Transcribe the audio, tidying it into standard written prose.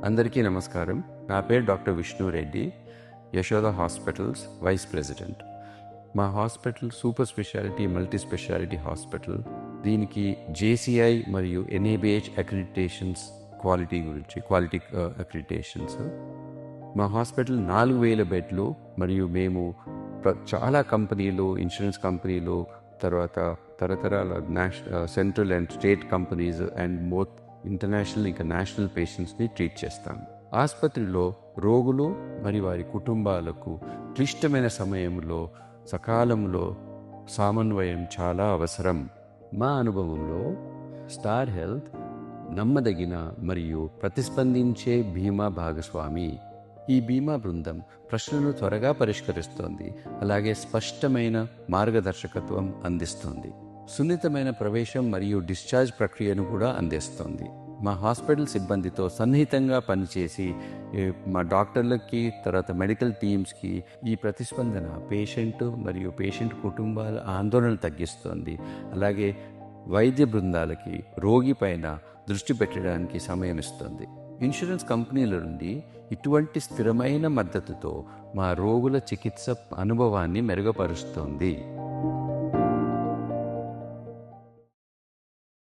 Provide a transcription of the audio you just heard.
అందరికీ నమస్కారం. నా పేరు doctor Vishnu Reddy, Yashoda hospitals vice president. మా hospital super speciality multi speciality hospital. దీనికి జేసీఐ మరియు ఎన్ఏబిహెచ్ అక్రిడిటేషన్స్ క్వాలిటీ అక్రిడిటేషన్స్. మా హాస్పిటల్ 4,000 బెడ్లు మరియు మేము చాలా కంపెనీలు, ఇన్సూరెన్స్ కంపెనీలు, తర్వాత తరతరాల central and state companies and both international ఇంకా నేషనల్ పేషెంట్స్ని ట్రీట్ చేస్తాం. ఆసుపత్రిలో రోగులు మరియు వారి కుటుంబాలకు క్లిష్టమైన సమయంలో సకాలంలో సమన్వయం చాలా అవసరం. మా అనుభవంలో స్టార్ హెల్త్ నమ్మదగిన మరియు ప్రతిస్పందించే బీమా భాగస్వామి. ఈ బీమా బృందం ప్రశ్నలను త్వరగా పరిష్కరిస్తోంది, అలాగే స్పష్టమైన మార్గదర్శకత్వం అందిస్తుంది. సున్నితమైన ప్రవేశం మరియు డిశ్చార్జ్ ప్రక్రియను కూడా అందిస్తుంది. మా హాస్పిటల్ సిబ్బందితో సన్నిహితంగా పనిచేసి మా డాక్టర్లకి, తర్వాత మెడికల్ టీమ్స్కి ఈ ప్రతిస్పందన పేషెంట్ మరియు పేషెంట్ కుటుంబాల ఆందోళనలు తగ్గిస్తుంది. అలాగే వైద్య బృందాలకి రోగి పైన దృష్టి పెట్టడానికి సమయం ఇస్తుంది. ఇన్సూరెన్స్ కంపెనీల నుండి ఇటువంటి స్థిరమైన మద్దతుతో మా రోగుల చికిత్స అనుభవాన్ని మెరుగుపరుస్తుంది.